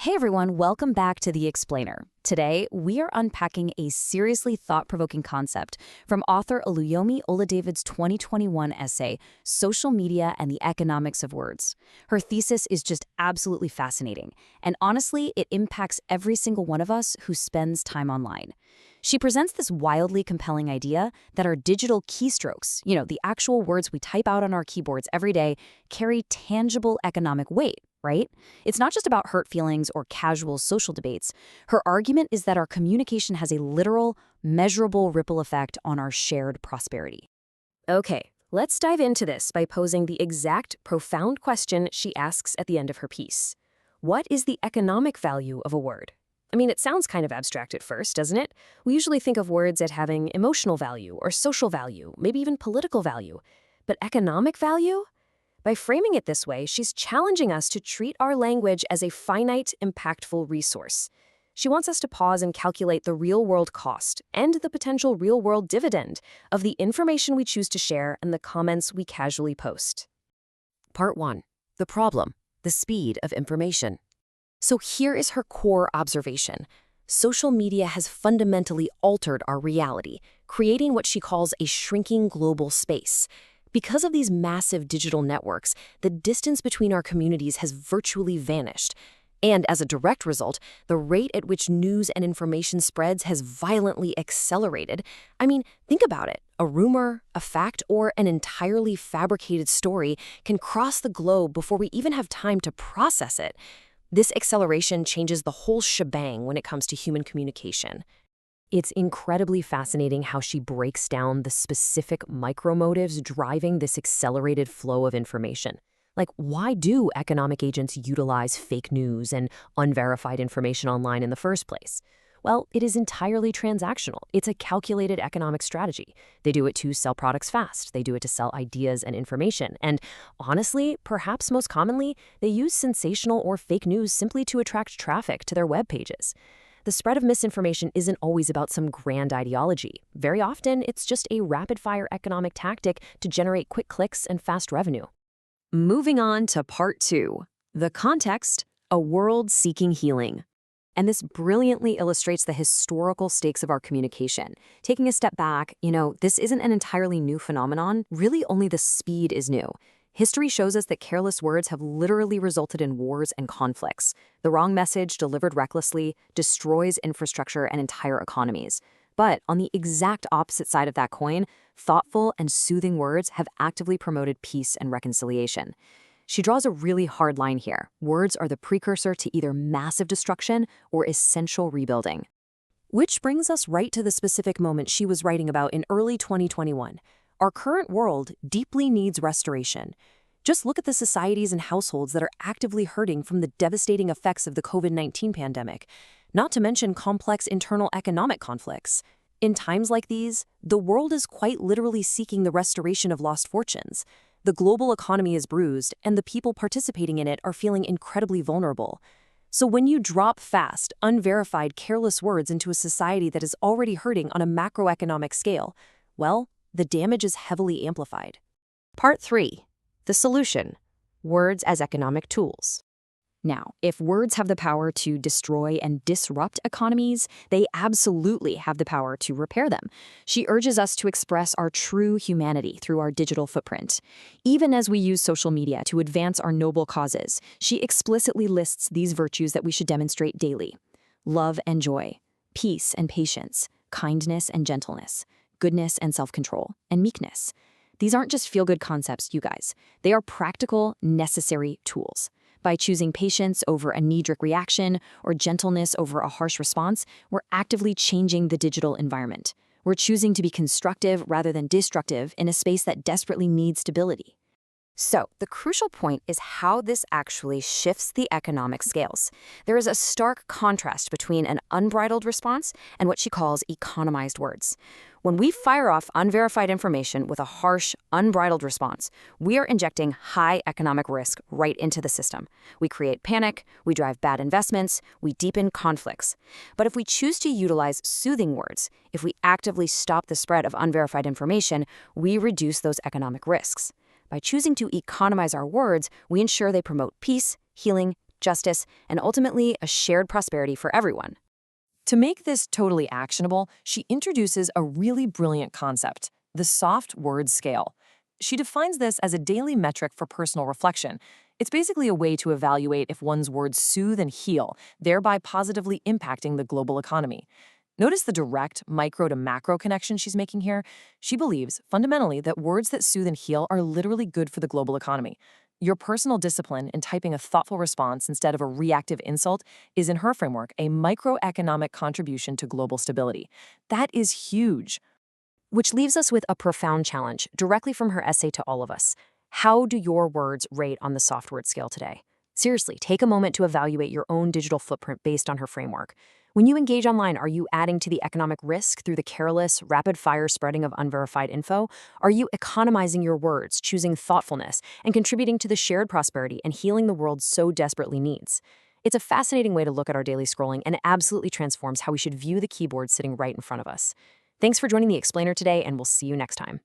Hey everyone, welcome back to The Explainer. Today, we are unpacking a seriously thought-provoking concept from author Oluyomi Oladevid's 2021 essay, Social Media and the Economics of Words. Her thesis is just absolutely fascinating, and honestly, it impacts every single one of us who spends time online. She presents this wildly compelling idea that our digital keystrokes, the actual words we type out on our keyboards every day, carry tangible economic weight, right? It's not just about hurt feelings or casual social debates. Her argument is that our communication has a literal, measurable ripple effect on our shared prosperity. Okay, let's dive into this by posing the exact profound question she asks at the end of her piece. What is the economic value of a word? I mean, it sounds kind of abstract at first, doesn't it? We usually think of words as having emotional value or social value, maybe even political value. But economic value? By framing it this way, she's challenging us to treat our language as a finite, impactful resource. She wants us to pause and calculate the real-world cost and the potential real-world dividend of the information we choose to share and the comments we casually post. Part 1. The problem, the speed of information. So here is her core observation. Social media has fundamentally altered our reality, creating what she calls a shrinking global space. Because of these massive digital networks, the distance between our communities has virtually vanished. And as a direct result, the rate at which news and information spreads has violently accelerated. I mean, think about it. A rumor, a fact, or an entirely fabricated story can cross the globe before we even have time to process it. This acceleration changes the whole shebang when it comes to human communication. It's incredibly fascinating how she breaks down the specific micromotives driving this accelerated flow of information. Like, why do economic agents utilize fake news and unverified information online in the first place? Well, it is entirely transactional. It's a calculated economic strategy. They do it to sell products fast. They do it to sell ideas and information. And honestly, perhaps most commonly, they use sensational or fake news simply to attract traffic to their web pages. The spread of misinformation isn't always about some grand ideology. Very often, it's just a rapid-fire economic tactic to generate quick clicks and fast revenue. Moving on to part 2, the context, a world seeking healing. And this brilliantly illustrates the historical stakes of our communication. Taking a step back, this isn't an entirely new phenomenon. Really, only the speed is new. History shows us that careless words have literally resulted in wars and conflicts. The wrong message delivered recklessly destroys infrastructure and entire economies. But on the exact opposite side of that coin, thoughtful and soothing words have actively promoted peace and reconciliation. She draws a really hard line here. Words are the precursor to either massive destruction or essential rebuilding. Which brings us right to the specific moment she was writing about in early 2021. Our current world deeply needs restoration. Just look at the societies and households that are actively hurting from the devastating effects of the COVID-19 pandemic, not to mention complex internal economic conflicts. In times like these, the world is quite literally seeking the restoration of lost fortunes. The global economy is bruised, and the people participating in it are feeling incredibly vulnerable. So when you drop fast, unverified, careless words into a society that is already hurting on a macroeconomic scale, well, the damage is heavily amplified. Part 3. The solution. Words as economic tools. Now, if words have the power to destroy and disrupt economies, they absolutely have the power to repair them. She urges us to express our true humanity through our digital footprint. Even as we use social media to advance our noble causes, she explicitly lists these virtues that we should demonstrate daily: love and joy, peace and patience, kindness and gentleness, goodness and self-control, and meekness. These aren't just feel-good concepts, you guys. They are practical, necessary tools. By choosing patience over a knee-jerk reaction or gentleness over a harsh response, we're actively changing the digital environment. We're choosing to be constructive rather than destructive in a space that desperately needs stability. So, the crucial point is how this actually shifts the economic scales. There is a stark contrast between an unbridled response and what she calls economized words. When we fire off unverified information with a harsh, unbridled response, we are injecting high economic risk right into the system. We create panic, we drive bad investments, we deepen conflicts. But if we choose to utilize soothing words, if we actively stop the spread of unverified information, we reduce those economic risks. By choosing to economize our words, we ensure they promote peace, healing, justice, and ultimately a shared prosperity for everyone. To make this totally actionable, she introduces a really brilliant concept, the soft word scale. She defines this as a daily metric for personal reflection. It's basically a way to evaluate if one's words soothe and heal, thereby positively impacting the global economy. Notice the direct micro to macro connection she's making here. She believes, fundamentally, that words that soothe and heal are literally good for the global economy. Your personal discipline in typing a thoughtful response instead of a reactive insult is, in her framework, a microeconomic contribution to global stability. That is huge. Which leaves us with a profound challenge, directly from her essay to all of us. How do your words rate on the soft word scale today? Seriously, take a moment to evaluate your own digital footprint based on her framework. When you engage online, are you adding to the economic risk through the careless, rapid-fire spreading of unverified info? Are you economizing your words, choosing thoughtfulness, and contributing to the shared prosperity and healing the world so desperately needs? It's a fascinating way to look at our daily scrolling, and it absolutely transforms how we should view the keyboard sitting right in front of us. Thanks for joining the Explainer today, and we'll see you next time.